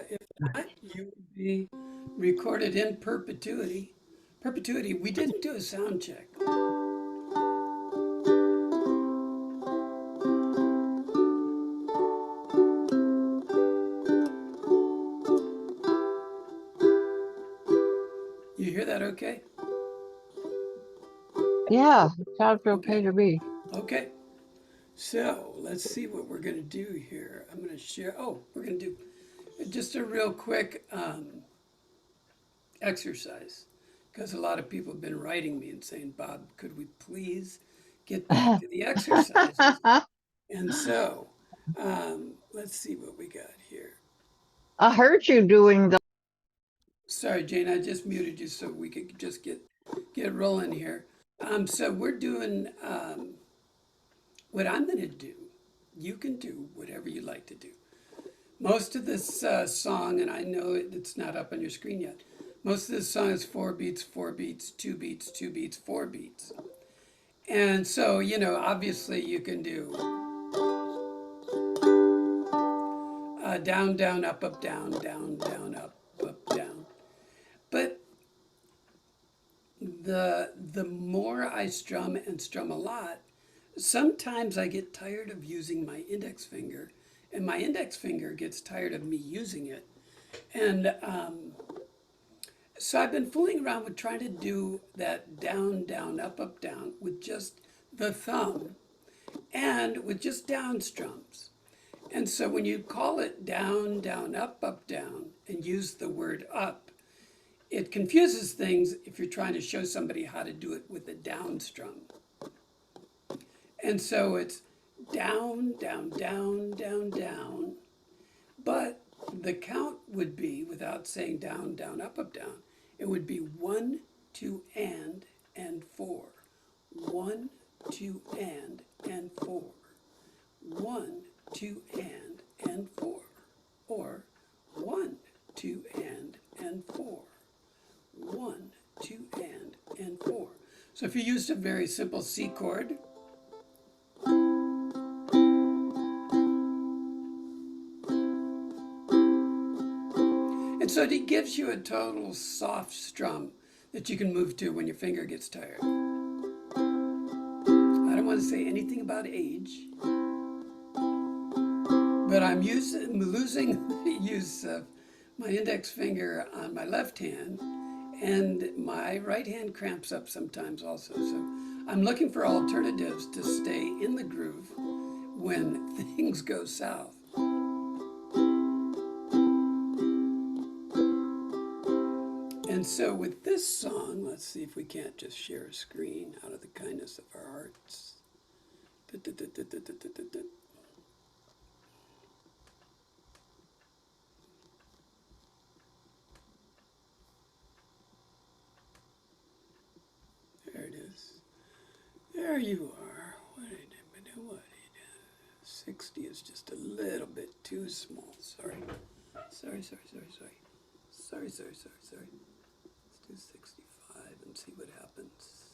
if not, you would be recorded in perpetuity. Perpetuity, we didn't do a sound check. You hear that okay? Yeah, it sounds okay Okay. to me. Okay. So let's see what we're going to do here. I'm going to share. Oh, we're going to do just a real quick exercise because a lot of people have been writing me and saying, Bob, could we please get back to the exercises? And so let's see what we got here. I heard you doing the. Sorry, Jane, I just muted you so we could just get rolling here. So we're doing what I'm going to do. You can do whatever you like to do. Most of this song, and I know it's not up on your screen yet, most of this song is 4 beats, 4 beats, 2 beats, 2 beats, 4 beats. And so, obviously you can do down, down, up, down, down, down, up, down. But the more I strum and strum a lot, sometimes I get tired of using my index finger, and my index finger gets tired of me using it. And so I've been fooling around with trying to do that down, down, up, down with just the thumb and with just down strums. And so when you call it down, down, up, down, and use the word up, it confuses things if you're trying to show somebody how to do it with a down strum. And so it's down, down, down, down, down. But the count would be, without saying down, down, up, down, it would be 1, 2, and 4. 1, 2, and 4. 1, 2, and 4. Or 1, 2, and 4. 1, 2, and 4. So if you used a very simple C chord, and so it gives you a total soft strum that you can move to when your finger gets tired. I don't want to say anything about age, but I'm losing the use of my index finger on my left hand, and my right hand cramps up sometimes also. So I'm looking for alternatives to stay in the groove when things go south. And so with this song, let's see if we can't just share a screen out of the kindness of our hearts. There it is. There you are. What did I do? 60 is just a little bit too small. Sorry. Sorry. Sorry. Let's do 65 and see what happens.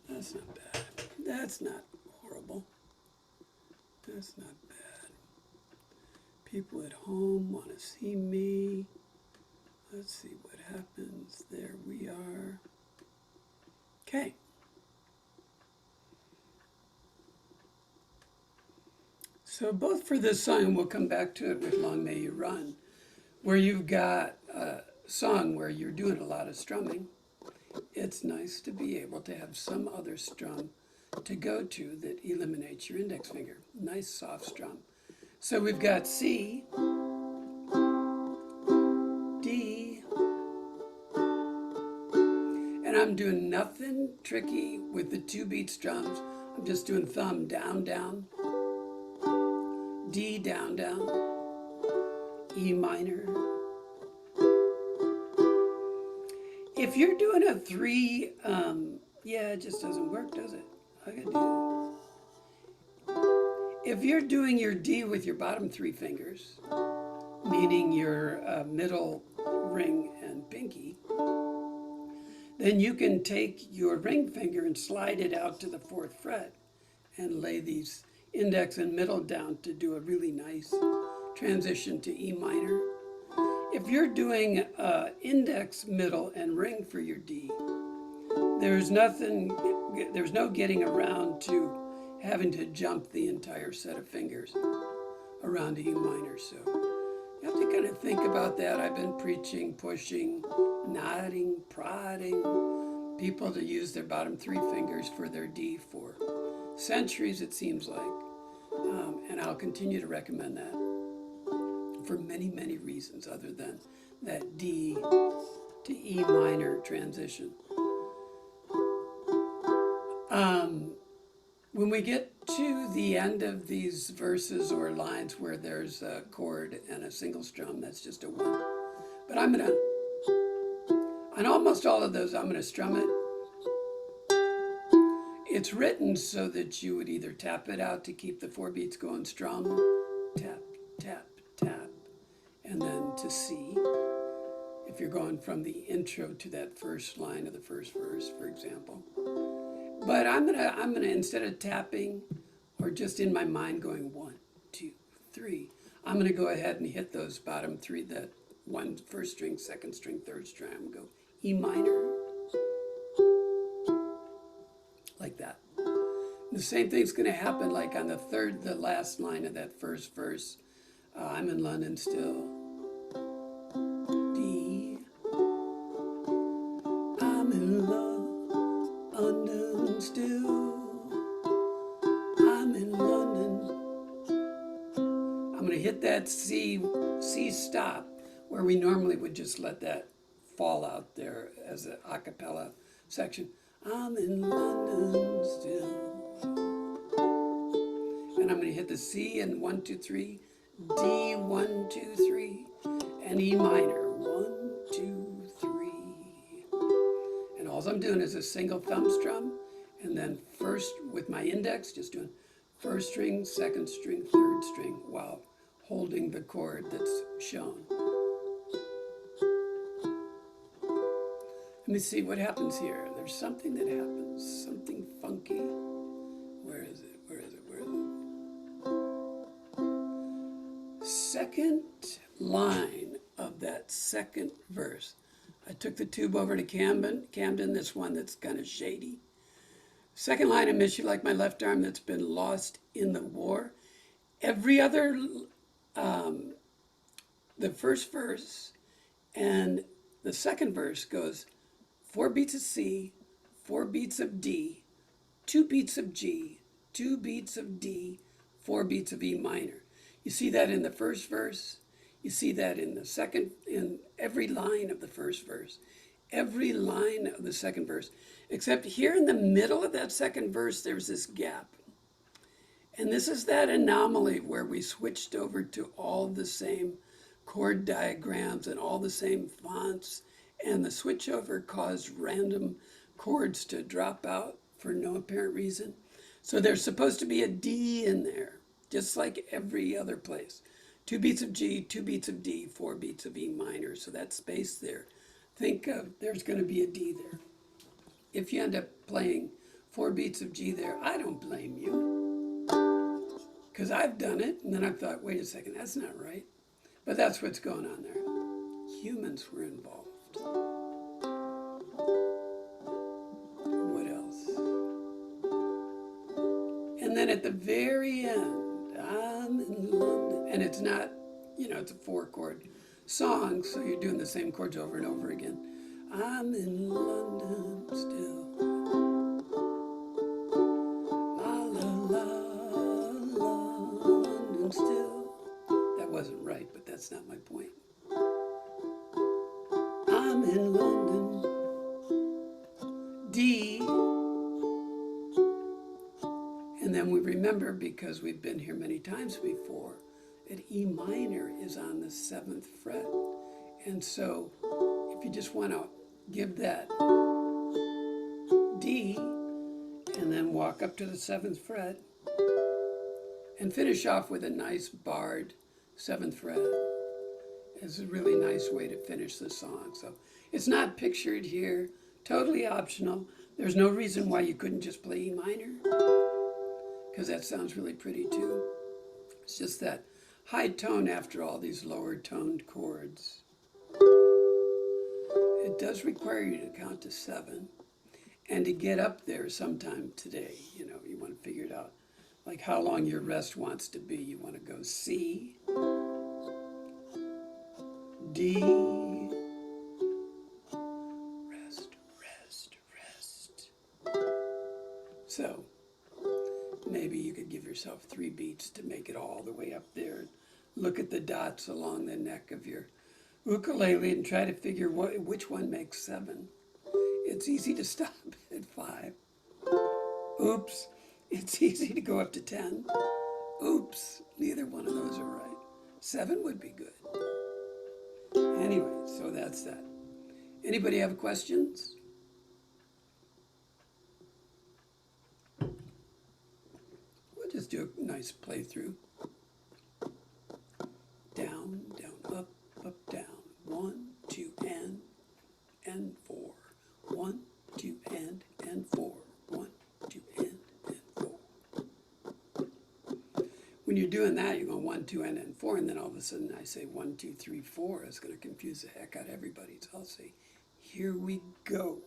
That's not bad. That's not horrible. That's not bad. People at home want to see me. Let's see what happens. There we are. Okay. So both for this song, and we'll come back to it with Long May You Run, where you've got a song where you're doing a lot of strumming, it's nice to be able to have some other strum to go to that eliminates your index finger. Nice soft strum. So we've got C, D, and I'm doing nothing tricky with the 2 beat strums. I'm just doing thumb down, down, D down, down, E minor. If you're doing a 3, yeah, it just doesn't work, does it? I gotta do it. If you're doing your D with your bottom 3 fingers, meaning your middle ring and pinky, then you can take your ring finger and slide it out to the 4th fret and lay these index and middle down to do a really nice transition to E minor. If you're doing index, middle, and ring for your D, there's no getting around to having to jump the entire set of fingers around to E minor. So you have to kind of think about that. I've been preaching, pushing, nodding, prodding people to use their bottom three fingers for their D for centuries, it seems like. And I'll continue to recommend that for many, many reasons other than that D to E minor transition. When we get to the end of these verses or lines where there's a chord and a single strum, that's just a one. But on almost all of those, I'm gonna strum it. It's written so that you would either tap it out to keep the 4 beats going, strum, tap, tap, tap, and then to C. If you're going from the intro to that first line of the first verse, for example. But I'm gonna instead of tapping or just in my mind going 1, 2, 3, I'm gonna go ahead and hit those bottom three, that one first string, second string, third string. I'm gonna go E minor, like that. The same thing's gonna happen like on the last line of that first verse. I'm in London still. D. I'm in London still. I'm in London. I'm gonna hit that C stop where we normally would just let that fall out there as an a cappella section. I'm in London still. And I'm gonna hit the C in 1, 2, 3, D 1, 2, 3, and E minor 1, 2, 3. And all I'm doing is a single thumb strum, and then first with my index, just doing first string, second string, third string, while holding the chord that's shown. Let me see what happens here. There's something that happens, something funky. Where is it? Where is it? Where is it? Second line of that second verse. I took the tube over to Camden, this one that's kind of shady. Second line, I miss you like my left arm that's been lost in the war. Every other, the first verse and the second verse goes 4 beats of C, 4 beats of D, 2 beats of G, 2 beats of D, 4 beats of E minor. You see that in the first verse. You see that in the second, in every line of the first verse, every line of the second verse, except here in the middle of that second verse, there's this gap. And this is that anomaly where we switched over to all the same chord diagrams and all the same fonts, and the switchover caused random chords to drop out for no apparent reason. So there's supposed to be a D in there, just like every other place. 2 beats of G, 2 beats of D, 4 beats of E minor. So that space there, think of, there's going to be a D there. If you end up playing 4 beats of G there, I don't blame you. Because I've done it, and then I thought, wait a second, that's not right. But that's what's going on there. Humans were involved. What else? And then at the very end, I'm in London. And it's not, it's a 4-chord song, so you're doing the same chords over and over again. I'm in London still. La la la, London still. That wasn't right, but that's not my point. I'm in London. D. And then we remember, because we've been here many times before, that E minor is on the 7th fret. And so if you just want to give that D and then walk up to the 7th fret and finish off with a nice barred 7th fret, it's a really nice way to finish the song. So it's not pictured here, totally optional. There's no reason why you couldn't just play E minor, because that sounds really pretty too. It's just that high tone after all these lower toned chords. It does require you to count to 7 and to get up there sometime today. You know, you want to figure it out. Like how long your rest wants to be. You want to go C, D, rest, rest, rest. So maybe you could give yourself 3 beats to make it all the way up there. Look at the dots along the neck of your ukulele and try to figure which one makes 7. It's easy to stop at 5. Oops. It's easy to go up to 10. Oops. Neither one of those are right. 7 would be good. Anyway, so that's that. Anybody have questions? We'll just do a nice playthrough. Down, down, up, down. 1, 2, and 4. 1, 2, and 4. 1, 2, and 4. When you're doing that, you're going 1, 2, and 4, and then all of a sudden I say 1, 2, 3, 4. It's going to confuse the heck out of everybody. So I'll say, here we go.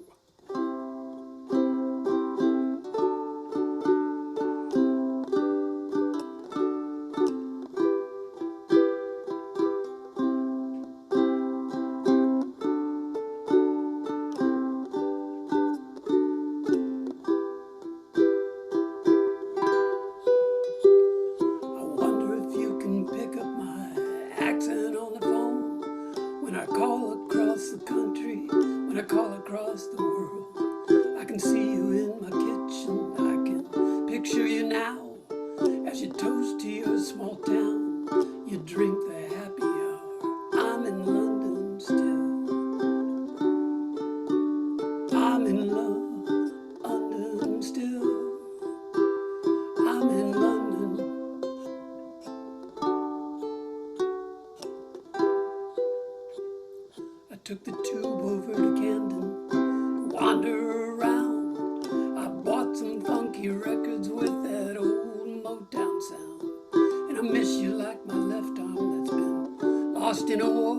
Took the tube over to Camden, wander around. I bought some funky records with that old Motown sound. And I miss you like my left arm that's been lost in a war.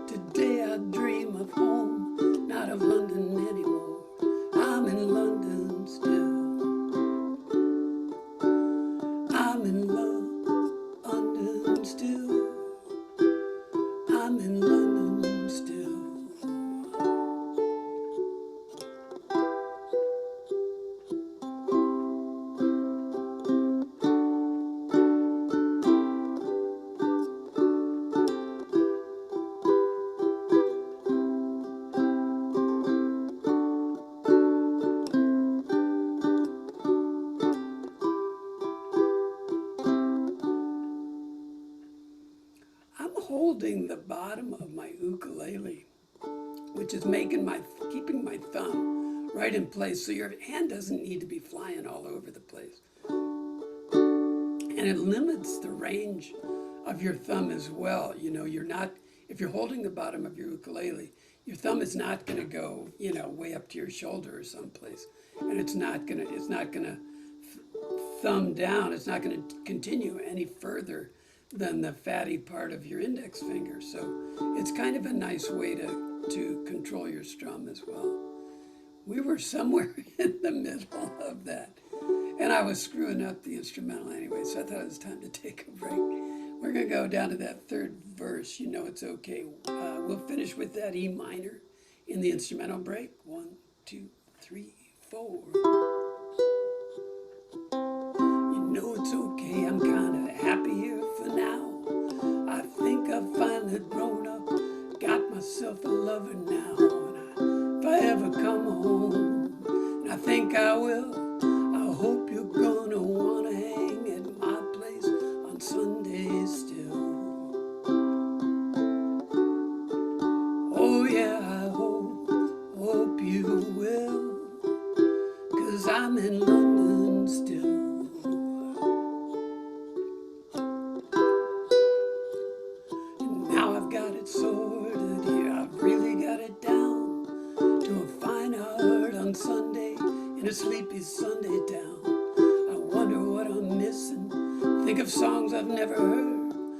Today I dream of home, not of London anymore. I'm in London still. I'm in London still. I'm in London still. Holding the bottom of my ukulele, which is keeping my thumb right in place, so your hand doesn't need to be flying all over the place. And it limits the range of your thumb as well. You know, if you're holding the bottom of your ukulele, your thumb is not going to go, way up to your shoulder or someplace. And it's not going to thumb down. It's not going to continue any further than the fatty part of your index finger. So it's kind of a nice way to control your strum as well. We were somewhere in the middle of that. And I was screwing up the instrumental anyway, so I thought it was time to take a break. We're going to go down to that third verse. You know it's okay. We'll finish with that E minor in the instrumental break. 1, 2, 3, 4. You know it's okay, I'm kind of happy here for now. I think I've finally grown up, got myself a lover now. And if I ever come home, and I think I will, I hope you're gonna wanna hang at my place on Sunday still. Oh yeah, I hope you will, 'cause I'm in London still. Sorted here, I've really got it down to a fine art on Sunday in a sleepy Sunday town. I wonder what I'm missing, think of songs I've never heard,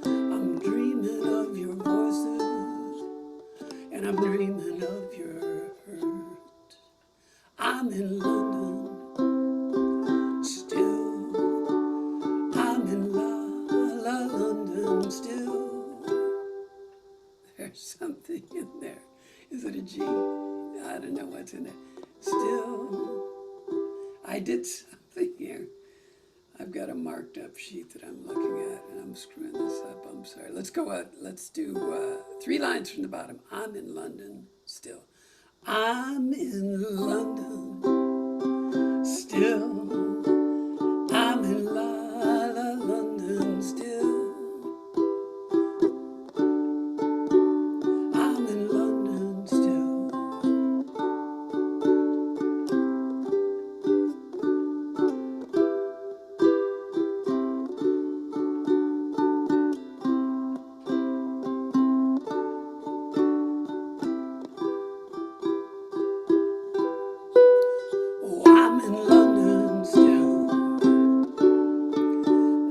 I'm dreaming of your hurt. I'm in London still. I'm in London still. There's something in there. Is it a G? I don't know what's in there. Still, I did something here. I've got a marked up sheet that I'm looking at and I'm screwing this up. I'm sorry. Let's go out. Let's do 3 lines from the bottom. I'm in London still. I'm in London still. I'm in London still. I'm in London still. Oh, I'm in London still.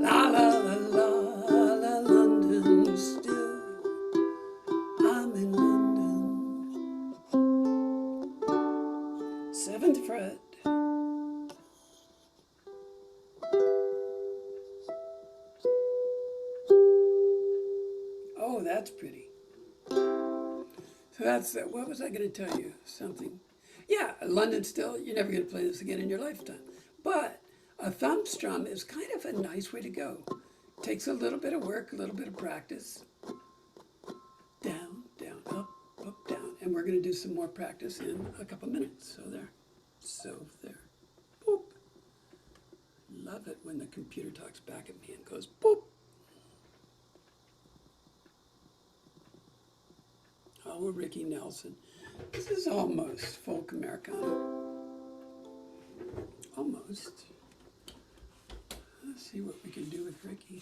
La la la la la London still. I'm in London. 7th fret. Oh, that's pretty. So that's that. What was I going to tell you? Something. Yeah, London still. You're never going to play this again in your lifetime. But a thumb strum is kind of a nice way to go. Takes a little bit of work, a little bit of practice. Down, down, up, up, down. And we're going to do some more practice in a couple minutes. So there. So there. Boop. Love it when the computer talks back at me and goes boop. Oh, Ricky Nelson. This is almost Folk-Americana. Almost. Let's see what we can do with Ricky.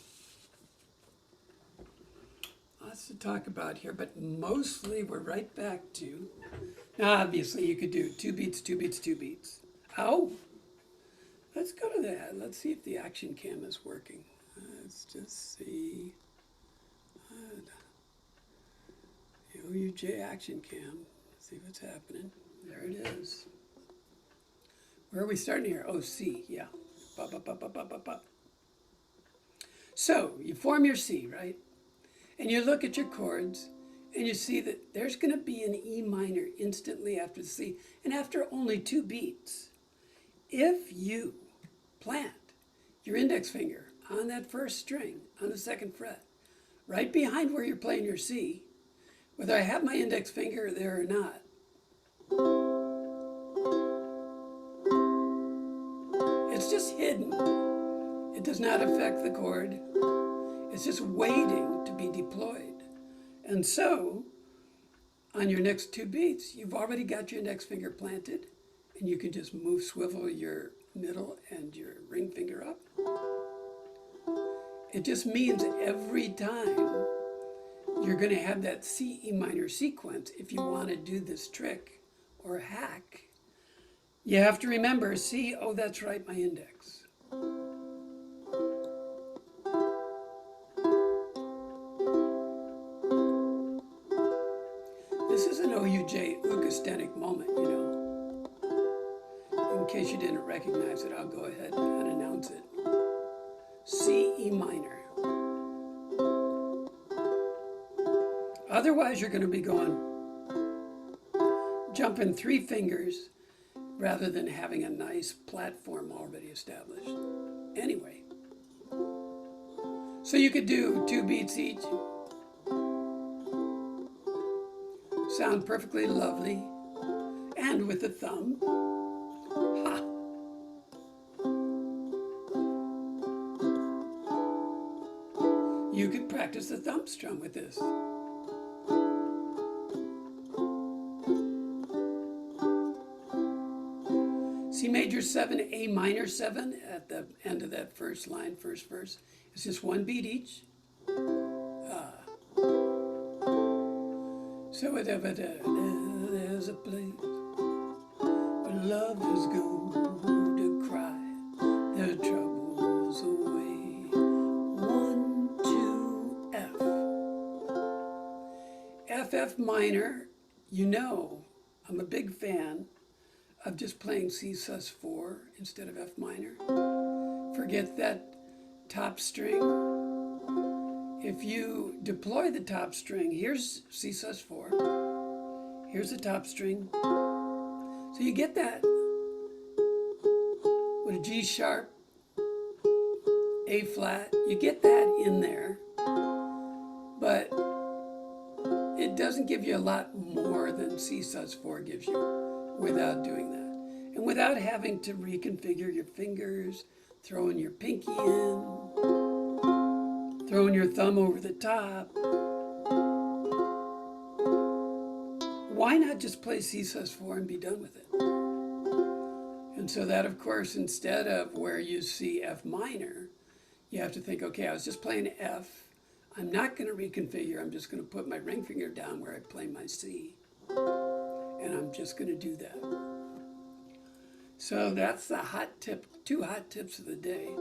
Lots to talk about here, but mostly we're right back to, now obviously you could do 2 beats, 2 beats, 2 beats. Oh, let's go to that. Let's see if the action cam is working. Let's just see. The OUJ action cam. Let's see what's happening. There it is. Where are we starting here? Oh, C, yeah. Ba, ba, ba, ba, ba, ba, ba. So you form your C, right? And you look at your chords and you see that there's going to be an E minor instantly after the C and after only 2 beats. If you plant your index finger on that first string on the 2nd fret, right behind where you're playing your C, whether I have my index finger there or not, it's just hidden. It does not affect the chord. It's just waiting to be deployed. And so, on your next 2 beats, you've already got your index finger planted, and you can just swivel your middle and your ring finger up. It just means every time you're going to have that C, E minor sequence if you want to do this trick or hack. You have to remember, C, oh, that's right, my index. This is an OUJ Augustanic moment, you know. In case you didn't recognize it, I'll go ahead and announce it. C, E minor. Otherwise, you're going to be jumping 3 fingers rather than having a nice platform already established. Anyway, so you could do 2 beats each. Sound perfectly lovely. And with the thumb, ha! You could practice the thumb strum with this. C major 7, A minor 7 at the end of that first line, first verse. It's just 1 beat each. So whatever there's a place where lovers go to cry their troubles away. 1, 2, F. F minor, you know, I'm a big fan of just playing C sus4 instead of F minor. Forget that top string. If you deploy the top string, here's C sus4, here's the top string. So you get that with a G sharp, A flat, you get that in there, but it doesn't give you a lot more than C sus4 gives you without doing that. And without having to reconfigure your fingers, throwing your pinky in, throwing your thumb over the top. Why not just play C sus4 and be done with it? And so that, of course, instead of where you see F minor, you have to think, okay, I was just playing F. I'm not going to reconfigure. I'm just going to put my ring finger down where I play my C. And I'm just going to do that. So that's the hot tip, 2 hot tips of the day.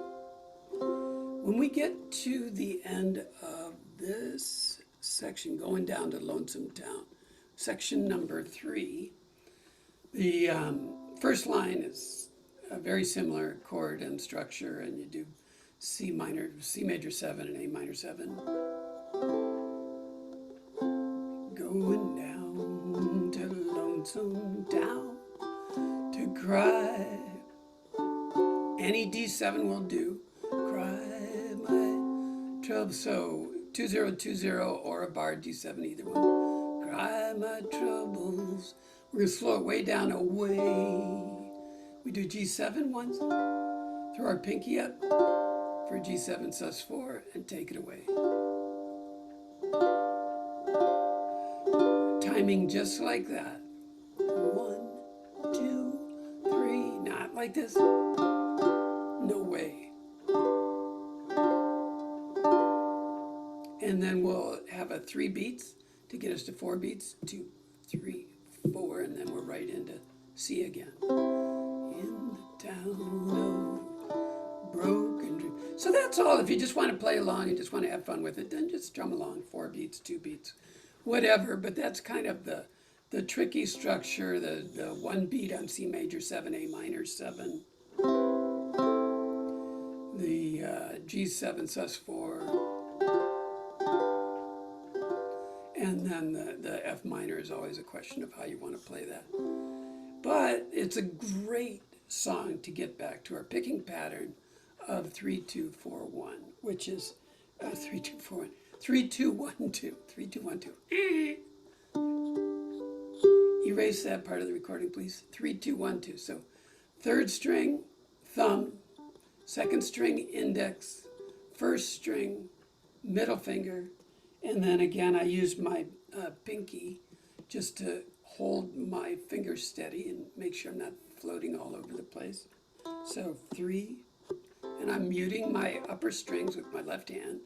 When we get to the end of this section, going down to Lonesome Town, section number 3, the first line is a very similar chord and structure, and you do C major 7 and A minor 7. Going down to Lonesome Town to cry. Any D7 will do. Cry my trouble. So 2020 or a bar D7, either one. Cry my troubles. We're going to slow it way down, away. We do G7 once. Throw our pinky up for G7 sus4 and take it away. Timing just like that. 1, 2, 3. Not like this. No way. And then we'll have a 3 beats to get us to 4 beats. 2, 3, 4, and then we're right into C again. In the town of broken dreams. So that's all. If you just want to play along and just want to have fun with it, then just strum along. 4 beats, 2 beats, whatever. But that's kind of the tricky structure, the 1 beat on C major 7, A minor 7, the G7 sus4, and then the F minor is always a question of how you want to play that. But it's a great song to get back to our picking pattern of 3, 2, 4, 1, which is 3, 2, 4, 1, 3, 2, 1, 2, 3, 2, 1, 2. Erase that part of the recording, please. 3, 2, 1, 2. So 3rd string, thumb, 2nd string, index, 1st string, middle finger, and then again I used my pinky just to hold my finger steady and make sure I'm not floating all over the place. So 3, and I'm muting my upper strings with my left hand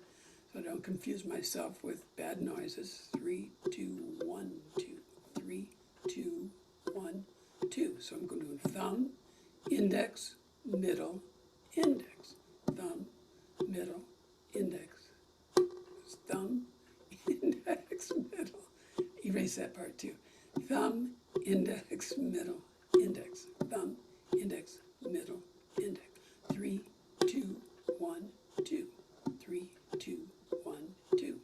so I don't confuse myself with bad noises. 3, 2, 1, 2, 3, 2, 1, 2. So I'm going to do thumb, index, middle, index, thumb, middle, index, thumb, index, middle. Erase that part too. Thumb, index, middle, index, thumb, index, middle, index. 3, 2, 1, 2. 3, 2, 1, 2.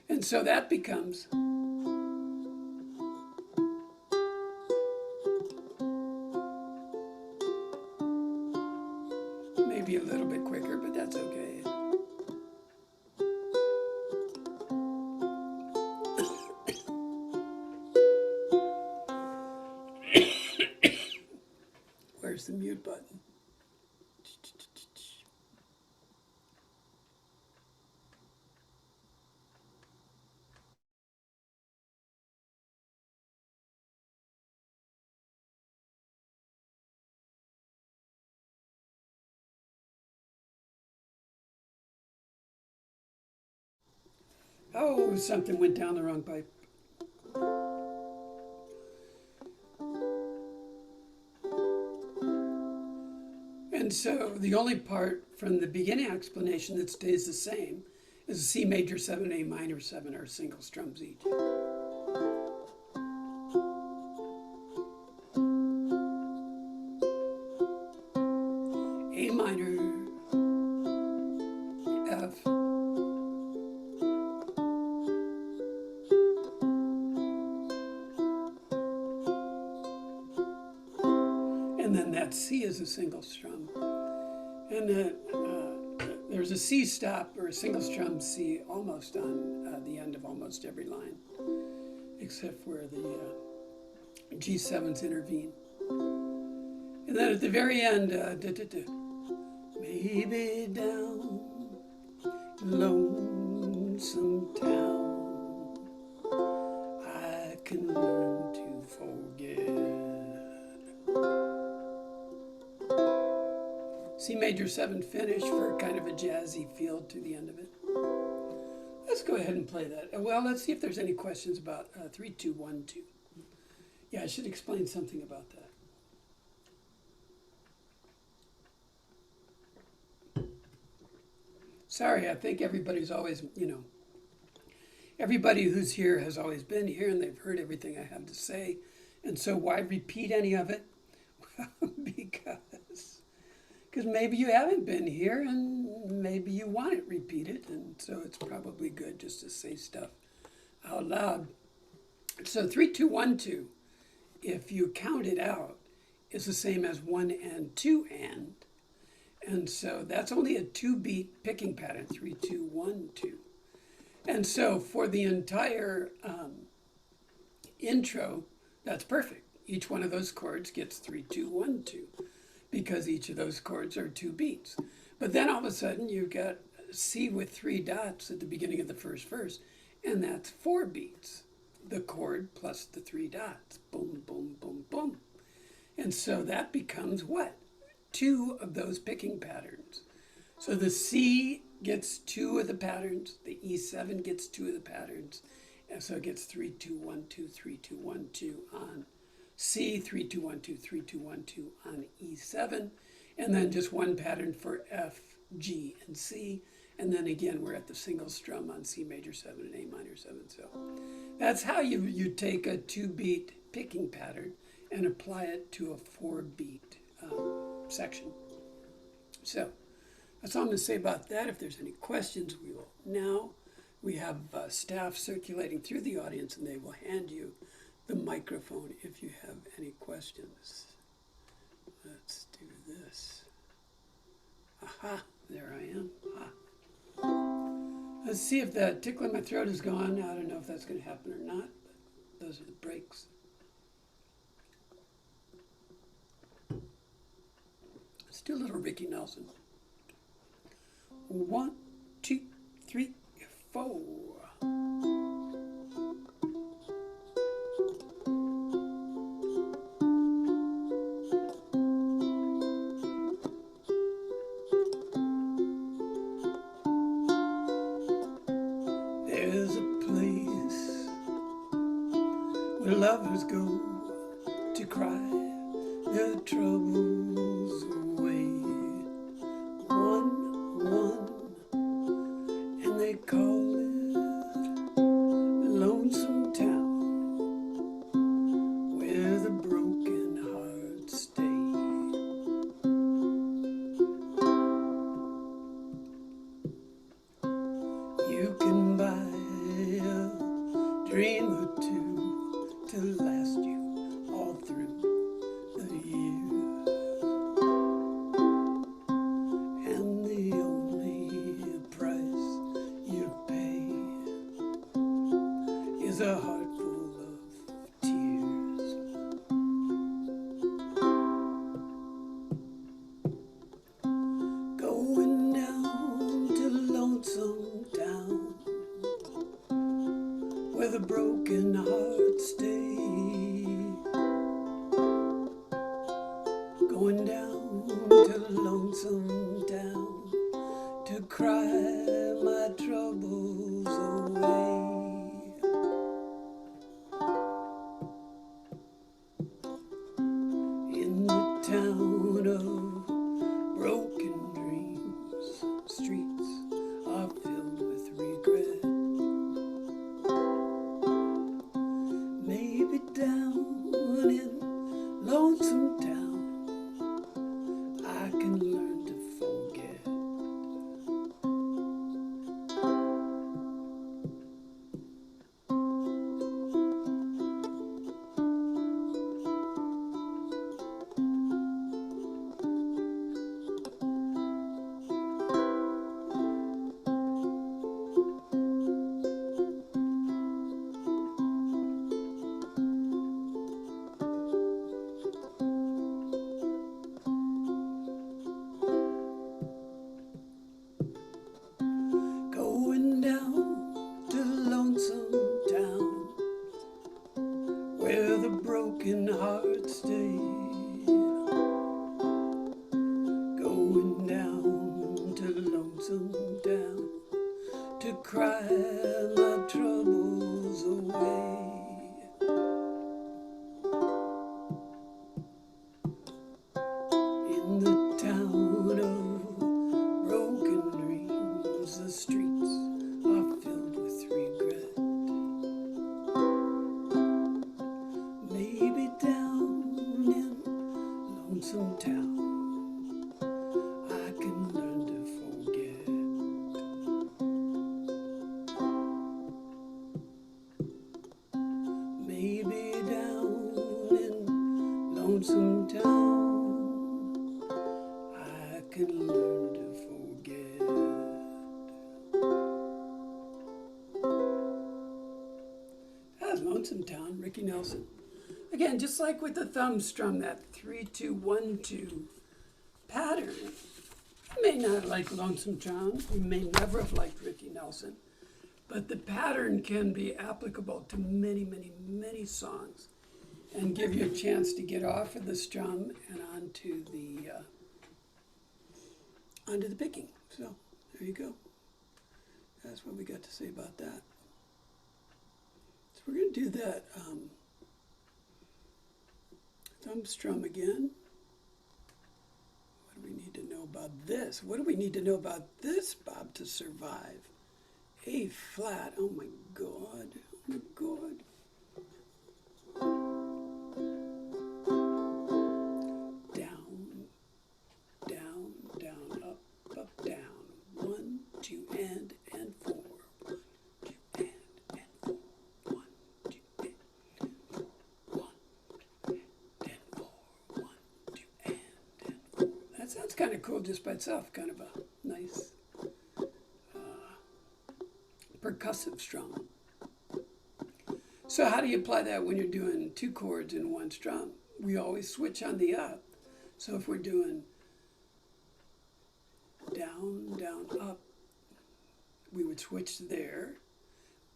And so that becomes maybe a little bit quicker, but that's okay. Where's the mute button? Oh, something went down the wrong pipe. And so the only part from the beginning explanation that stays the same is C major 7, A minor 7 are single strums each. and then that C is a single strum. And there's a C stop or a single strum C almost on the end of almost every line, except where the G7s intervene. And then at the very end, maybe down lonesome town, I can learn to forget. C major 7 finish for kind of a jazzy feel to the end of it. Let's go ahead and play that. Well, let's see if there's any questions about 3, 2, 1, 2. Yeah, I should explain something about that. Sorry, I think everybody's always, everybody who's here has always been here and they've heard everything I have to say. And so why repeat any of it? Well, because maybe you haven't been here and maybe you want it repeated. And so it's probably good just to say stuff out loud. So 3, 2, 1, 2, if you count it out, is the same as 1 and 2 and. And so that's only a 2-beat picking pattern, 3, 2, 1, 2. And so for the entire intro, that's perfect. Each one of those chords gets 3, 2, 1, 2, because each of those chords are 2 beats. But then all of a sudden you've got C with 3 dots at the beginning of the first verse, and that's 4 beats. The chord plus the 3 dots. Boom, boom, boom, boom. And so that becomes what? 2 of those picking patterns. So the C gets 2 of the patterns, the E7 gets 2 of the patterns, and so it gets 3, 2, 1, 2, 3, 2, 1, 2 on C, 3, 2, 1, 2, 3, 2, 1, 2 on E7, and then just one pattern for F, G, and C, and then again we're at the single strum on C major 7 and A minor 7. So that's how you take a 2-beat picking pattern and apply it to a 4-beat section. So that's all I'm going to say about that. If there's any questions, we will now. We have staff circulating through the audience, and they will hand you the microphone if you have any questions. Let's do this. Aha, there I am. Ah. Let's see if that tickle in my throat is gone. I don't know if that's going to happen or not, but those are the breaks. Let's do a little Ricky Nelson. 1, 2, 3, 4. There's a place where lovers go to cry their troubles away. One, and they call it Lonesome Town, where the broken hearts stay. You can buy a dream or two to last you all through the years, and the only price you pay is a heart full of tears. Going down to Lonesome Town, where the broken hearts stay. Going down to Lonesome Town to cry my troubles away. In the town of broken dreams, streets are filled with regret. Maybe down in Lonesome Town, I can learn to forget. the broken heart stay, going down to Lonesome Town to cry my troubles away. In the town of broken dreams, the streets are filled with regret. Maybe down in Lonesome Town I can learn to forget. Maybe down in Lonesome Town I can learn to forget. That was Lonesome Town, Ricky Nelson. Again, just like with the thumb strum, that 3-2-1-2 pattern. You may not like Lonesome Town, you may never have liked Ricky Nelson, but the pattern can be applicable to many, many, many songs and give you a chance to get off of the strum and onto the picking. So there you go. That's what we got to say about that. So we're going to do that thumb strum again. What do we need to know about this? What do we need to know about this, Bob, to survive? A flat. Oh my God. Oh my God. Down, down, down, up, up, down. 1, 2, and 4. 1, 2, and 4. 1, 2, and 4. 1, 2, and 4. 1, 2, and 4. That sounds kind of cool just by itself. Kind of a nice percussive strum. So how do you apply that when you're doing 2 chords in one strum? We always switch on the up. So if we're doing down, down, up, we would switch there,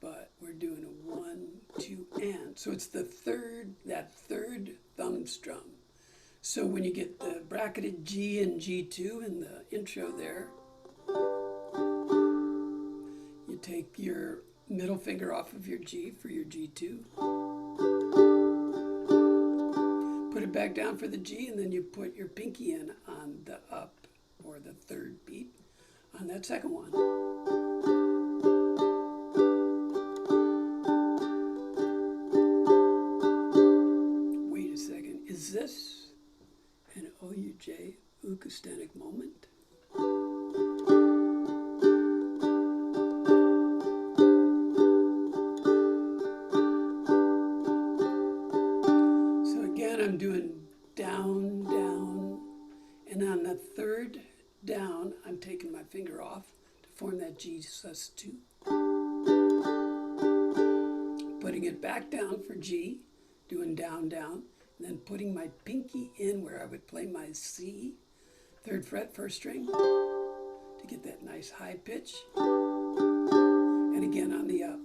but we're doing a 1, 2, and. So it's that third thumb strum. So when you get the bracketed G and G2 in the intro there, you take your middle finger off of your G for your G2, put it back down for the G, and then you put your pinky in on the up, or the third beat, on that second one. Wait a second, is this an OUJ acoustic moment? I'm doing down, down, and on the third down, I'm taking my finger off to form that G sus2. Putting it back down for G, doing down, down, and then putting my pinky in where I would play my C, 3rd fret, 1st string, to get that nice high pitch, and again on the up.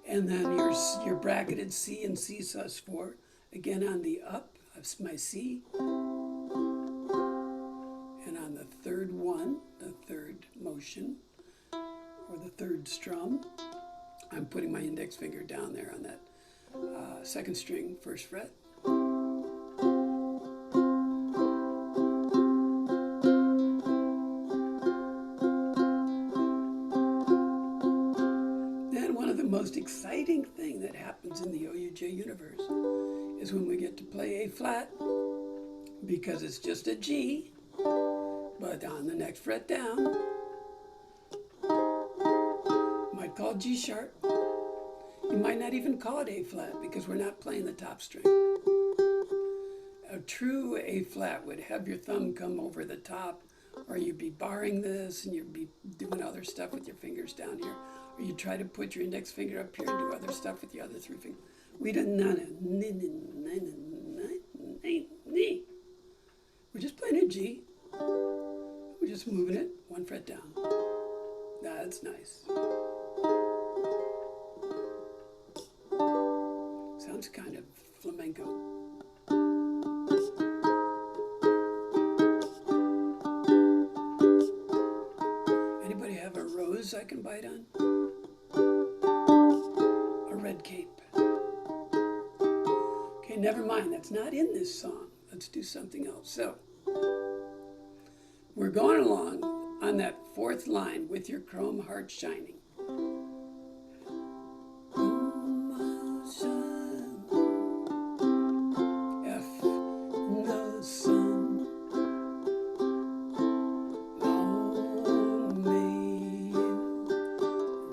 And then your bracketed C and C sus4, again on the up, that's my C. And on the third one, the third motion, or the third strum, I'm putting my index finger down there on that 2nd string, 1st fret. Most exciting thing that happens in the OUJ universe is when we get to play A flat, because it's just a G, but on the next fret down, might call it G sharp. You might not even call it A flat because we're not playing the top string. A true A flat would have your thumb come over the top, or you'd be barring this and you'd be doing other stuff with your fingers down here. Or you try to put your index finger up here and do other stuff with the other 3 fingers. We do none of fret down. That's nice. Sounds kind of flamenco. Anybody have a rose I can bite on? A red cape. Okay, never mind. That's not in this song. Let's do something else. So, we're going along on that fourth line with your chrome heart shining. F in the sun. Long may you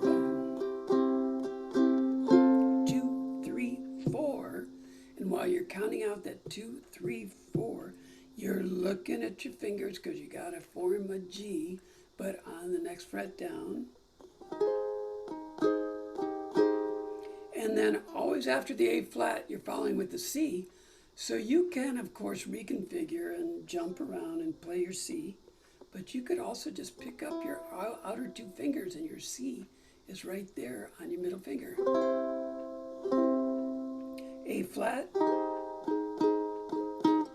run. 2, 3, 4. And while you're counting out that 2, 3, 4, you're looking at your fingers because you got to form a G, but on the next fret down. And then always after the A flat, you're following with the C. So you can, of course, reconfigure and jump around and play your C. But you could also just pick up your outer 2 fingers and your C is right there on your middle finger. A flat,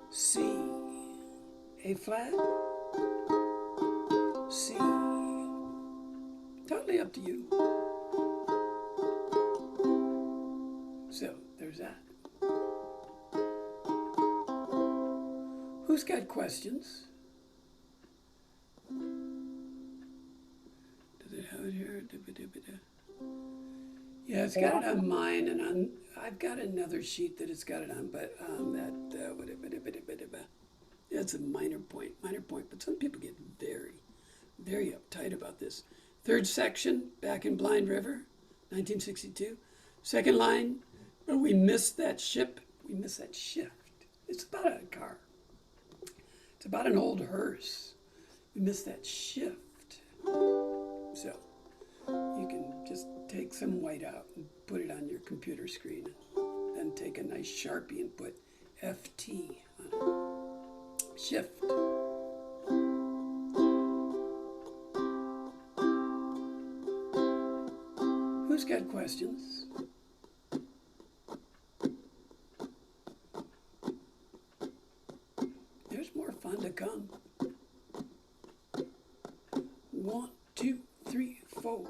C, A flat, C. Totally up to you. So there's that. Who's got questions? Does it have it here? Yeah, it's got it on mine, and I've got another sheet that it's got it on, but that's a minor point. But some people get very, very uptight about this. Third section, back in Blind River, 1962. Second line, but we missed that ship. We missed that shift. It's about a car. It's about an old hearse. We missed that shift. So you can just take some white out and put it on your computer screen. Then take a nice Sharpie and put FT on it. Shift. Who's got questions? There's more fun to come. 1, 2, 3, 4.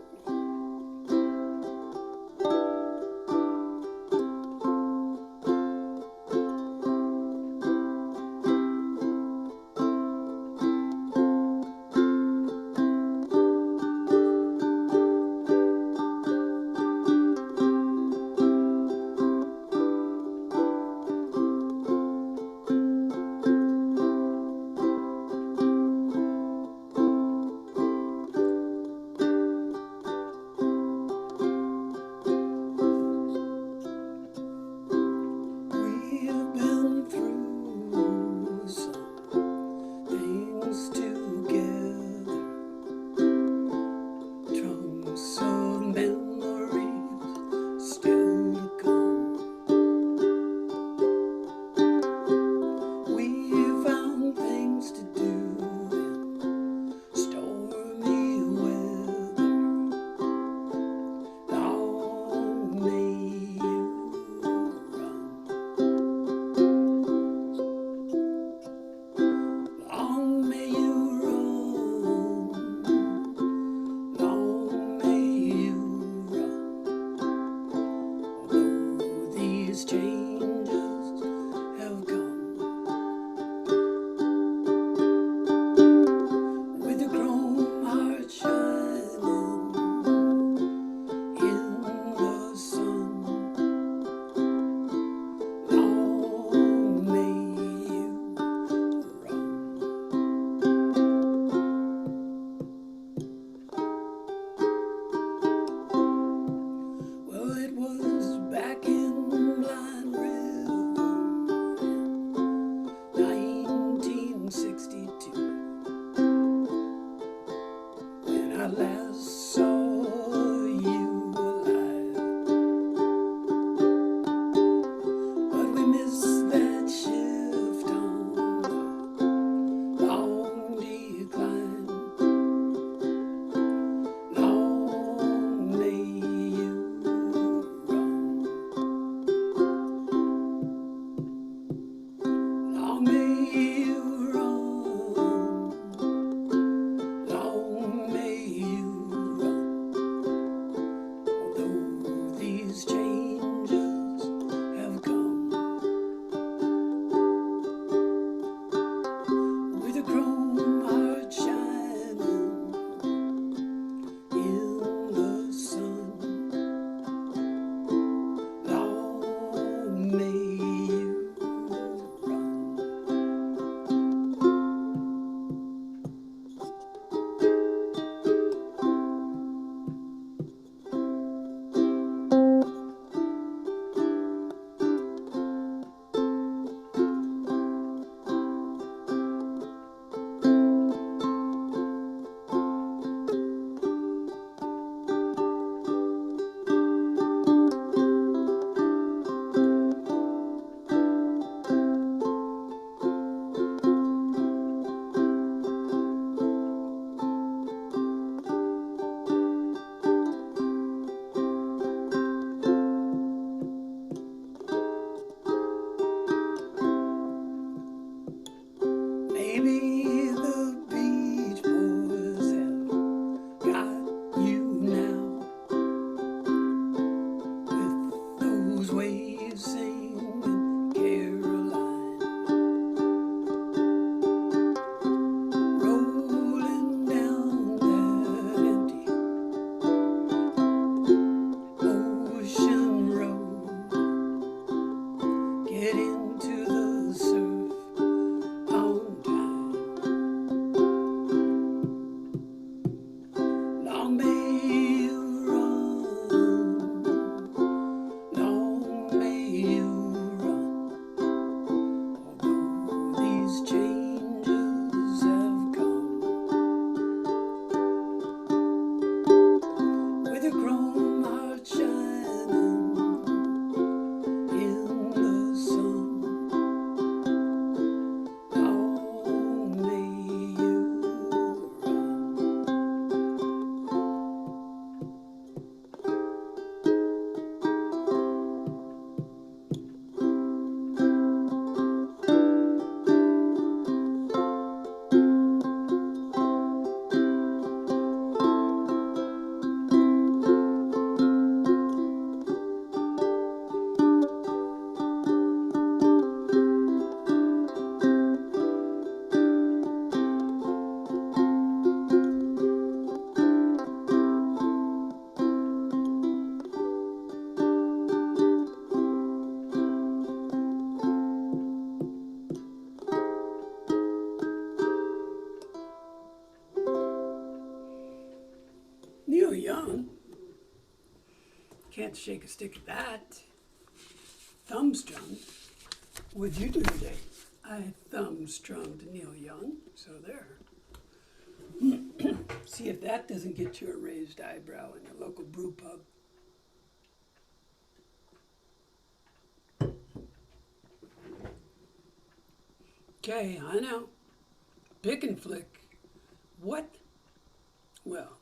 Can't shake a stick at that. Thumb strum. What'd you do today? I thumb strummed Neil Young, so there. See if that doesn't get you a raised eyebrow in your local brew pub. Okay, I know. Pick and flick. What? Well,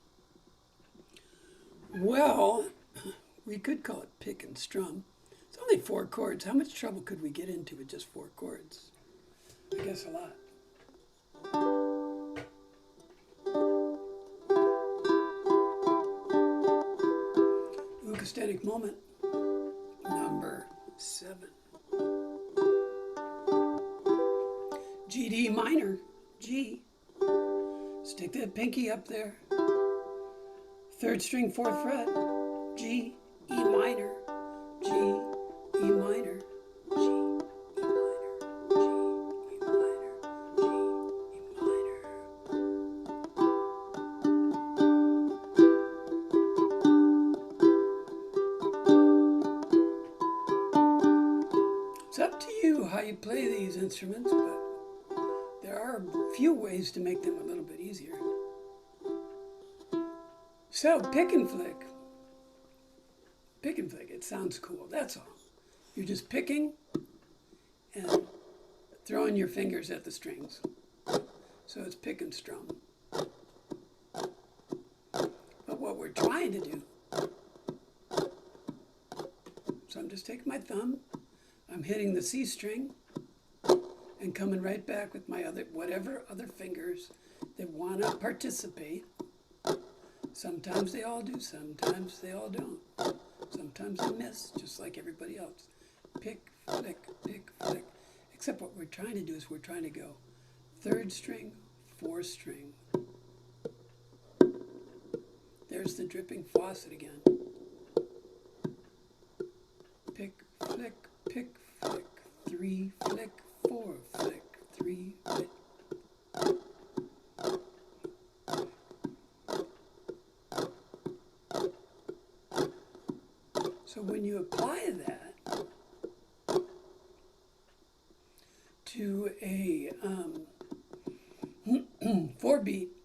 we could call it pick and strum. It's only 4 chords. How much trouble could we get into with just 4 chords? I guess a lot. Acoustic moment, number 7. G, D minor, G. Stick that pinky up there. 3rd string, 4th fret, G, E minor, G, E minor, G, E minor, G, E minor, G, E minor. It's up to you how you play these instruments, but there are a few ways to make them a little bit easier. So, pick and flick. Pick and flick, it sounds cool, that's all. You're just picking and throwing your fingers at the strings. So it's pick and strum. But what we're trying to do, so I'm just taking my thumb, I'm hitting the C string, and coming right back with my whatever other fingers that want to participate. Sometimes they all do, sometimes they all don't. Sometimes they miss, just like everybody else. Pick, flick, flick. Except what we're trying to do is we're trying to go 3rd string, 4th string. There's the dripping faucet again. Pick, flick, 3, flick, 4, flick, 3, flick. So when you apply that to a 4-beat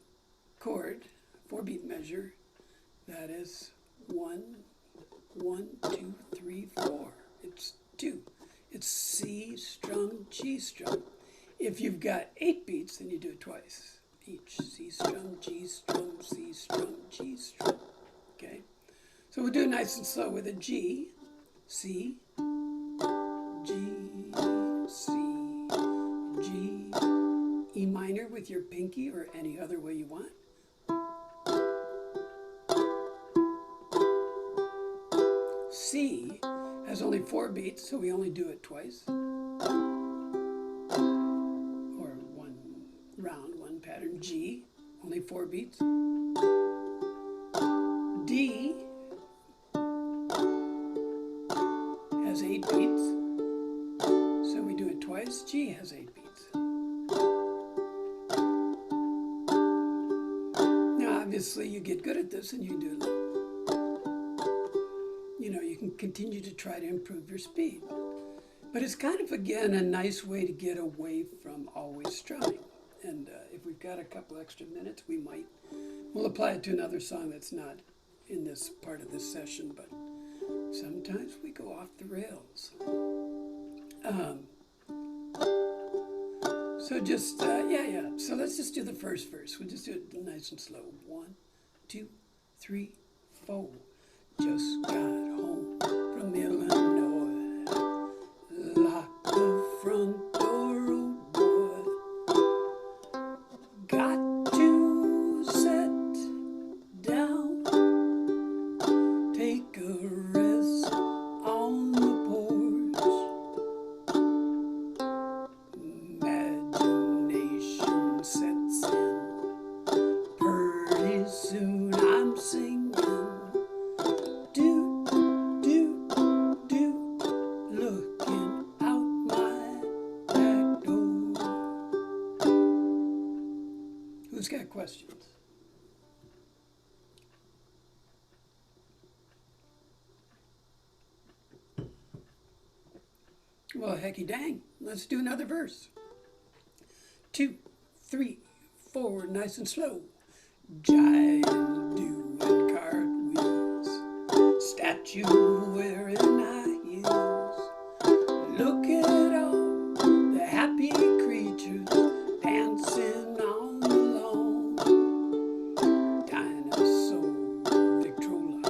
chord, 4-beat measure, that is 1, 1, 2, 3, 4. It's 2. It's C strum, G strum. If you've got 8 beats, then you do it twice. Each C strum, G strum, C strum, G strum. Okay? So we'll do it nice and slow with a G, C, G, C, G, E minor with your pinky or any other way you want. C has only 4 beats, so we only do it twice. Or one round, one pattern. G, only 4 beats. D has 8 beats, so we do it twice. G has 8 beats. Now, obviously, you get good at this and you do, you can continue to try to improve your speed. But it's kind of, again, a nice way to get away from always strumming. And if we've got a couple extra minutes, we'll apply it to another song that's not in this part of this session, but sometimes we go off the rails. So just, So let's just do the first verse. We'll just do it nice and slow. 1, 2, 3, 4. Just got home from Illinois. Lock the front door, oh boy. Got to sit down. Take a rest on the porch. Imagination sets in. Pretty soon I'm singing. Looking out my back door. Who's got questions? Well, hecky dang. Let's do another verse. 2, 3, 4, nice and slow. Jive doing cartwheels, statue wearing high heels. Look at all the happy creatures dancing on the lawn. Dinosaur Victrola,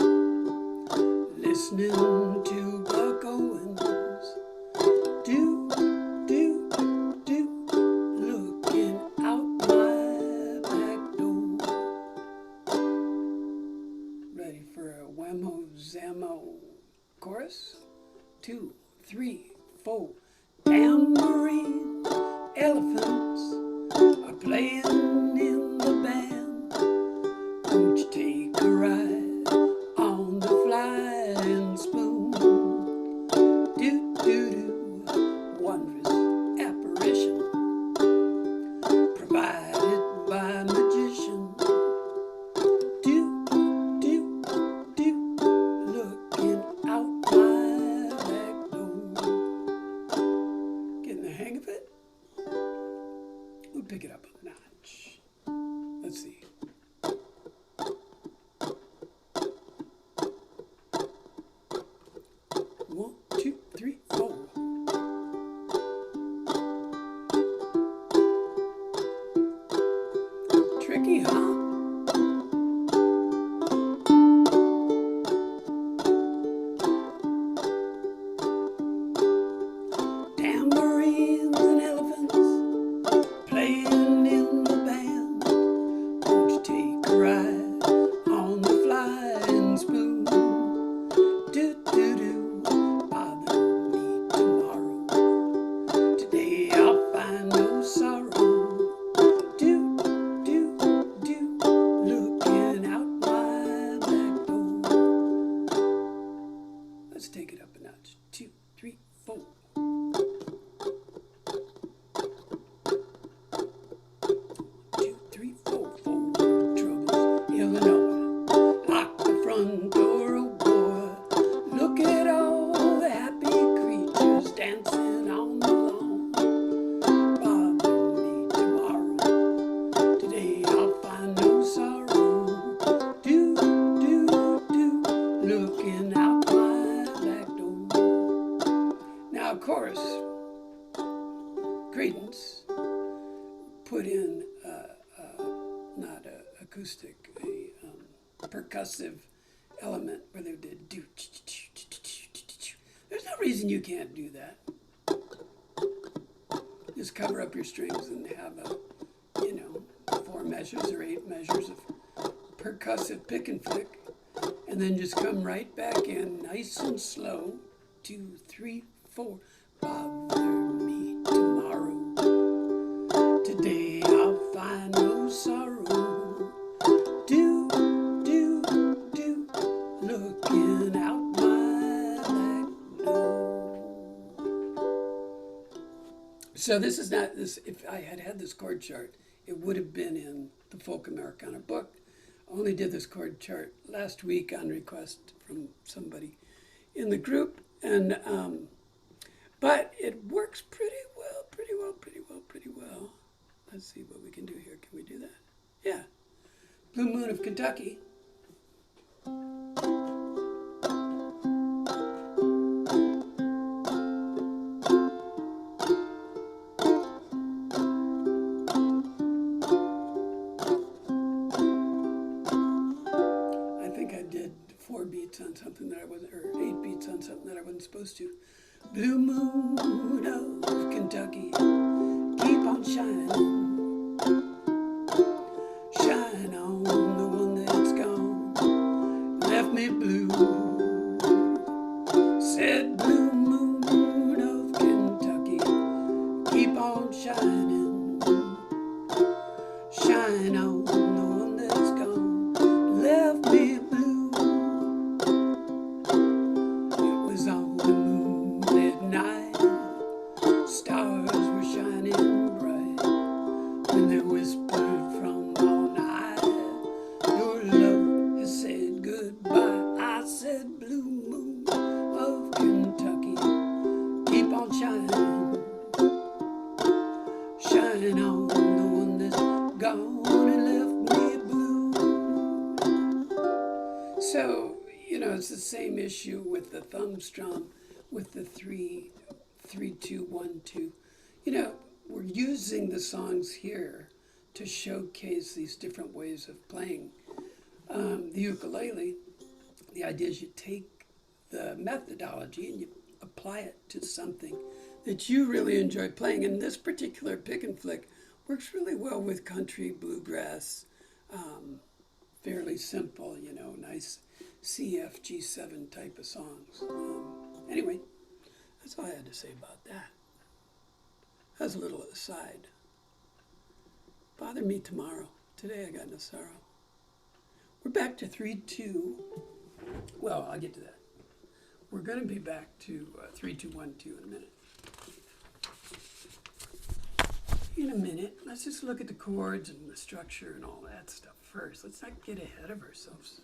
listening to Buck Owens. Do, do, do, looking out my back door. Ready for a whammo zammo chorus? 2, 3, 4. Tambourines, elephants are playing in the band. Won't you take a ride on the flying spoon? Do, do, do, wondrous apparition provided by a magician. Do, do, do, looking out my back door. Getting the hang of it? We'll pick it up a notch. Let's see. One, two, three, four. Tricky, huh? Tambourines and elephants playing in the band. Won't you take a ride on the flying spoon? Do, do, do, bother me tomorrow. Today I'll find no sorrow. Do, do, do, looking out my back door. Let's take it up a notch. 2, 3, 4. 2, 3, 4, 4 troubles, Illinois. Lock the front door, oh boy. Look at all the happy creatures dancing on the lawn. Bother me tomorrow. Today I'll find no sorrow. Do, do, do, looking out my back door. Now, of course, Credence put in not a acoustic, a percussive element where they did do. There's no reason you can't do that. Just cover up your strings and have a, 4 measures or 8 measures of percussive pick and flick, and then just come right back in nice and slow. 2, 3, 4. Bother me tomorrow. Today I'll find no sorrow. Do, do, do, looking out my back door. So this is not this. If I had this chord chart, it would have been in the Folk-Americana book. I only did this chord chart last week on request from somebody in the group, and but it works pretty well. Let's see what we can do here. Can we do that? Yeah. Blue Moon of Kentucky. I think I did 4 beats on something that I wasn't, or 8 beats on something that I wasn't supposed to. Blue moon of Kentucky, keep on shining. Shine on the one that's gone, left me blue. Said blue moon of Kentucky, keep on shining. Shine on the one that's gone, left me blue. It was on the moonlit night, stars were shining bright, when they whispered from on high, your love has said goodbye. I said blue moon of Kentucky, keep on shining. crying on the one that's gone and left me blue. So, it's the same issue with the thumb strum, with the 3-2-1-2. We're using the songs here to showcase these different ways of playing. The ukulele, the idea is you take the methodology and you apply it to something that you really enjoy playing. And this particular pick and flick works really well with country, bluegrass, fairly simple, nice CFG7 type of songs. Anyway, that's all I had to say about that. That's a little aside. Bother me tomorrow. Today I got no sorrow. We're back to 3-2. Well, I'll get to that. We're going to be back to 3-2-1-2 in a minute. Let's just look at the chords and the structure and all that stuff first. Let's not get ahead of ourselves.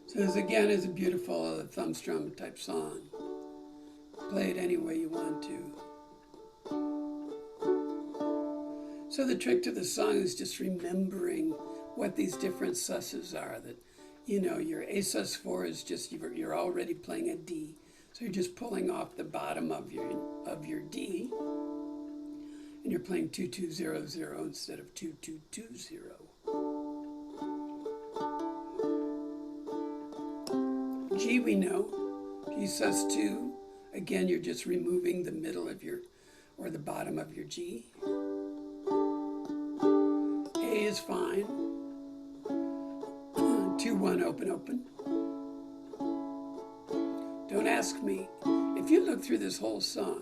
So this again is a beautiful thumb strum type song. Play it any way you want to. So the trick to the song is just remembering what these different susses are. That, your A sus4 is just, you're already playing a D. So you're just pulling off the bottom of your D. And you're playing 2-2-0-0 instead of 2-2-2-0. G we know, G sus2. Again, you're just removing the middle of or the bottom of your G. A is fine. 2-1 open. Don't ask me. If you look through this whole song,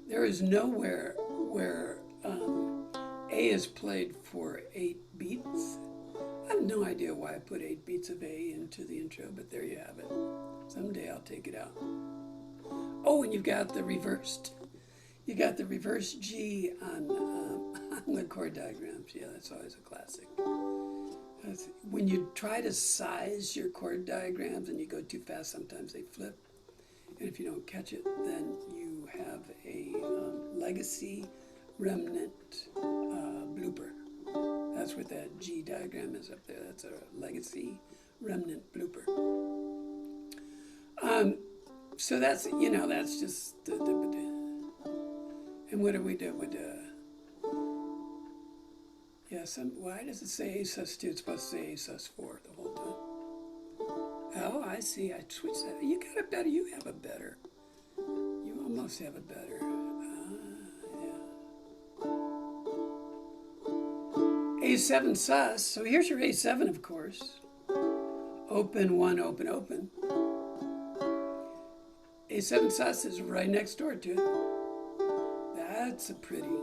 there is nowhere where A is played for 8 beats. I have no idea why I put 8 beats of A into the intro, but there you have it. Someday I'll take it out. Oh, and you've got the reversed. You got the reversed G on the chord diagrams. Yeah, that's always a classic. When you try to size your chord diagrams and you go too fast, sometimes they flip. And if you don't catch it, then you have a legacy remnant blooper. That's what that G diagram is up there. That's a legacy remnant blooper. So that's, that's just, and what do we do with why does it say A sus2? It's supposed to say A sus4 the whole time. Oh, I see. I switched that. You got a better. You have a better. You almost have a better. Yeah. A7 sus. So here's your A7, of course. Open, 1, open. A7 sus is right next door to it. That's a pretty.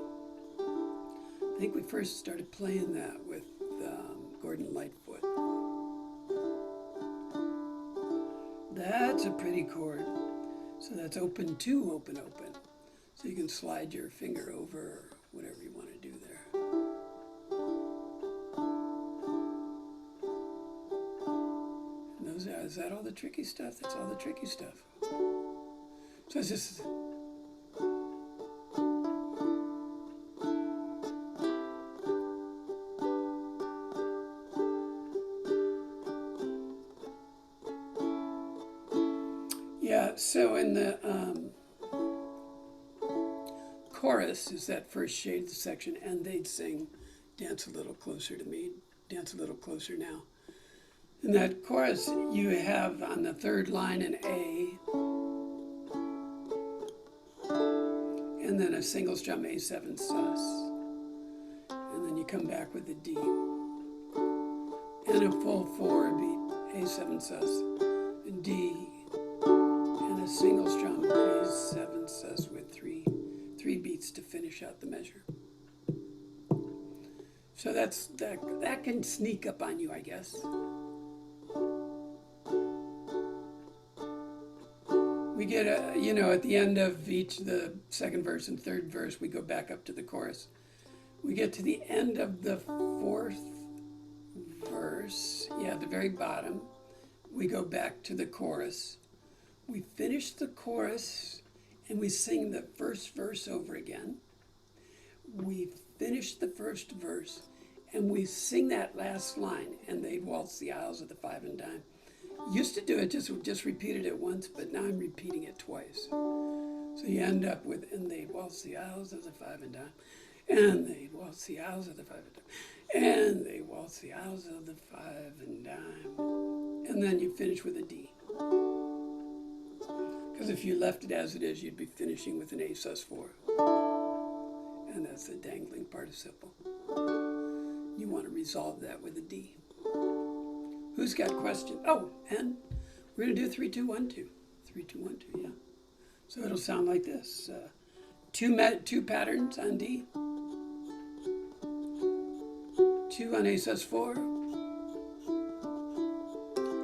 I think we first started playing that with Gordon Lightfoot. That's a pretty chord. So that's open 2, open. So you can slide your finger over or whatever you want to do there. And is that all the tricky stuff? That's all the tricky stuff. So it's just. Yeah, so in the chorus is that first shade of the section, and they'd sing, "Dance a little closer to me, dance a little closer now." In that chorus, you have on the third line an A, and then a single strum A7 sus, and then you come back with a D, and a full 4 beat A7 sus, and D, and a single strum A7 sus with three beats to finish out the measure. So that can sneak up on you, I guess. We get at the end of the second verse and third verse, we go back up to the chorus. We get to the end of the fourth verse, at the very bottom, we go back to the chorus. We finish the chorus and we sing the first verse over again. We finish the first verse, and we sing that last line, and they'd waltz the aisles of the five and dime. Used to do it, just repeated it once, but now I'm repeating it twice. So you end up with, and they'd waltz the aisles of the five and dime, and they'd waltz the aisles of the five and dime, and they waltz the aisles of the five and dime. And then you finish with a D. Because if you left it as it is, you'd be finishing with an A sus4. And that's the dangling participle. You want to resolve that with a D. Who's got questions? Oh, and we're going to do 3, 2, 1, 2. 3, 2, 1, 2, yeah. So it'll sound like this. Two patterns on D. 2 on A sus4.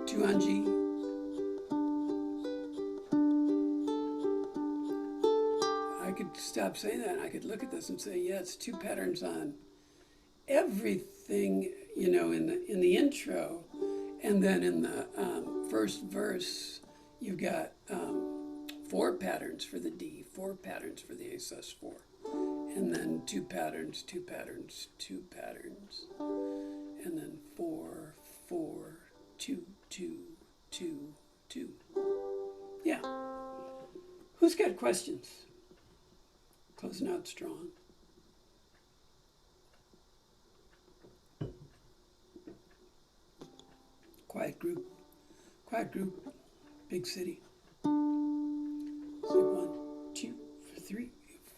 2 on G. I could stop saying that and I could look at this and say, yeah, it's 2 patterns on everything, you know, in the intro, and then in the first verse, you've got 4 patterns for the D, 4 patterns for the A sus4, and then 2 patterns, 2 patterns, 2 patterns, and then 4, 4, 2, 2, 2, 2. Yeah. Who's got questions? Closing out strong. Quiet group, big city. Say 1, 2, 3,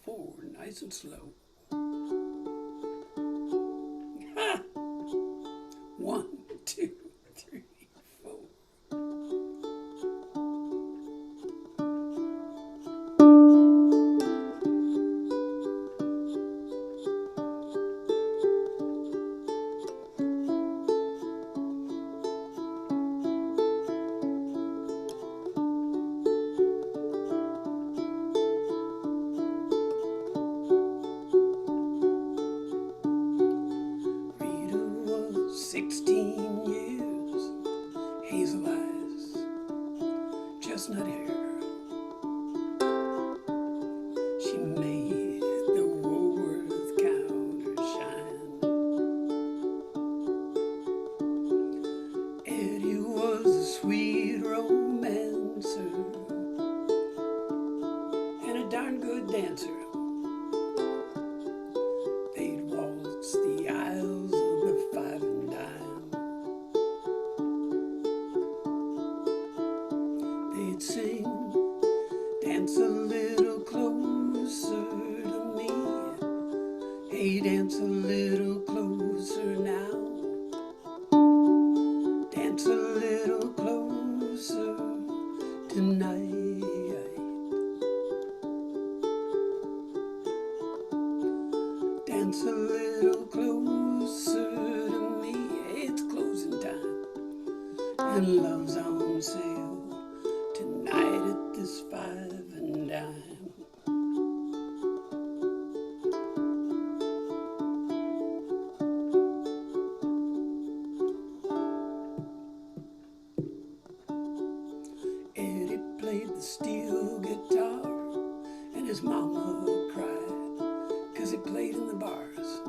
4, nice and slow. Ha! 1, 2, 3, 4. Rita was 16 years, hazel eyes, chestnut hair. She made the Woolworth counter shine. Eddie was a sweet romancer and a darn good dancer. They'd waltz the aisles of the five and dime. They'd sing, dance a little closer to me. Hey, dance a little closer now. Dance a little closer tonight. Dance a little closer to me. It's closing time, and love's on sale tonight at this five and dime. Eddie played the steel guitar, and his mama cried, 'cause he played in the bars.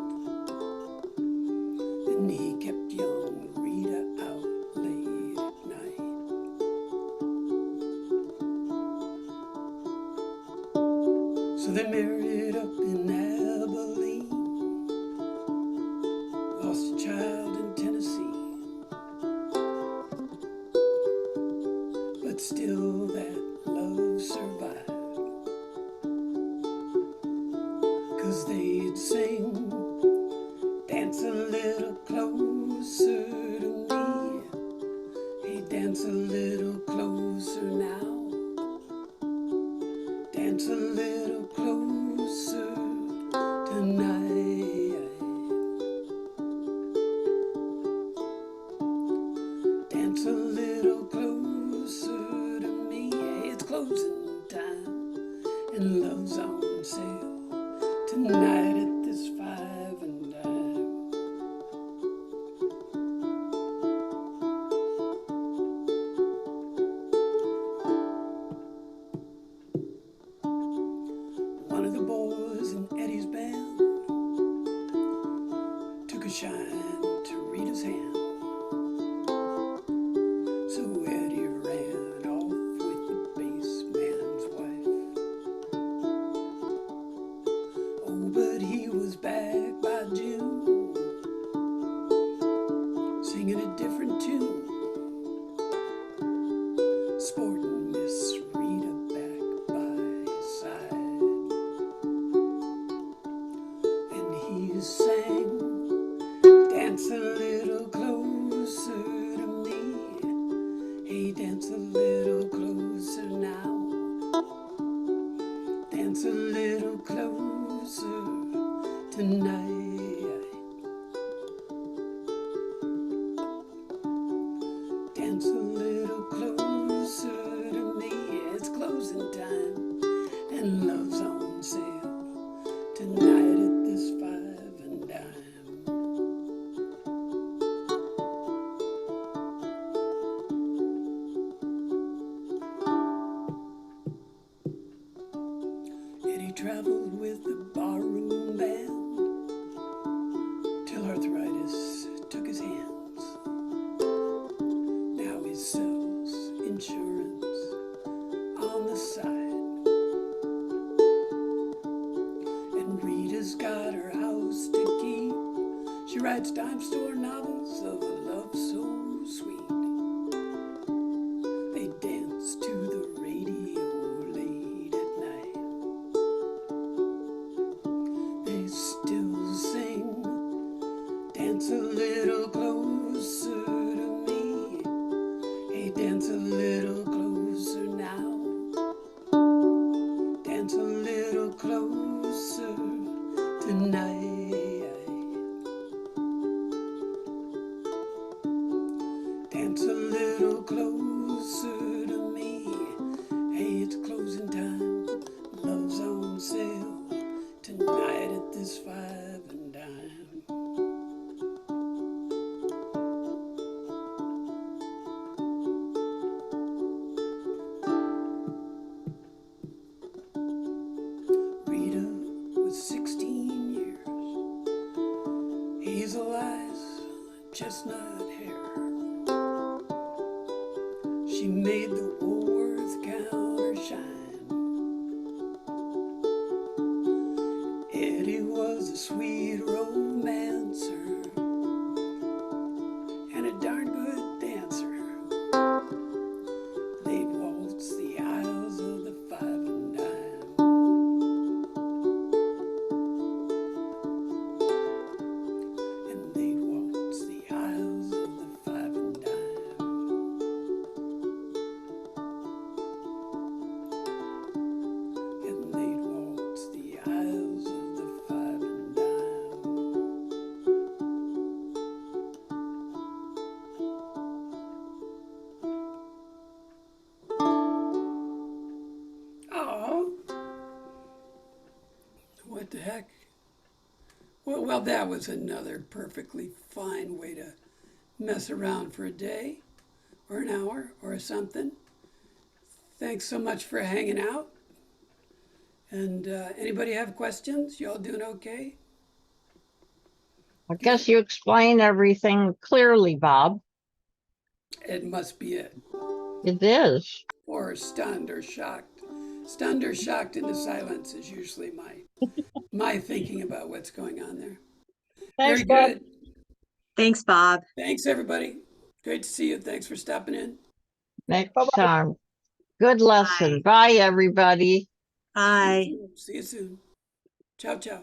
And he kept young Rita out late at night. So they married up in Abilene, lost a child in Tennessee, but still that love survived. 'Cause they'd sing, dance a little closer to me. Hey, dance a little closer now. Dance a little closer tonight. Dance a little closer to me. It's closing time, and love's on sale tonight at this five and dime. and Eddie's band took a shine to Rita's hand. So Eddie ran off with the bass man's wife. Oh, but he was back by June, singing a different tune, sporting Miss Rita back by his side. And he sang, dance a little closer to me. Hey, dance a little closer now. Dance a little closer tonight. Dance a little closer to me. It's closing time and love's on sale tonight at this 5 and dime. Eddie traveled with the barroom band till arthritis took his hands. Now he sells insurance on the side. And Rita's got her house to keep. She writes dime store novels of a love so sweet. They dance to the radio late at night. They still sing, dance a little closer to me. Hey, dance a little closer now. Dance a little closer tonight. Dance a little closer to me. Hey, it's closing time. Love's on sale tonight at this 5 and dime. Rita was 16 years. Hazel eyes, chestnut hair. She made the Woolworth counter shine. Eddie was a sweet romancer and a darn good dancer. They'd waltz the aisles of the 5 and dime. And they'd waltz the aisles of the 5 and dime. And they'd waltz the aisles of the 5 and dime. Oh, what the heck? Well, that was another perfectly fine way to mess around for a day or an hour or something. Thanks so much for hanging out. And anybody have questions? You all doing okay? I guess you explain everything clearly, Bob. It must be it. It is. Or stunned or shocked. Stunned or shocked into silence is usually my thinking about what's going on there. Thanks, Very Bob. good. Thanks, Bob. Thanks, everybody. Great to see you. Thanks for stopping in. Next Bye-bye. time. Good lesson. Bye, everybody. Bye. See you soon. Ciao, ciao.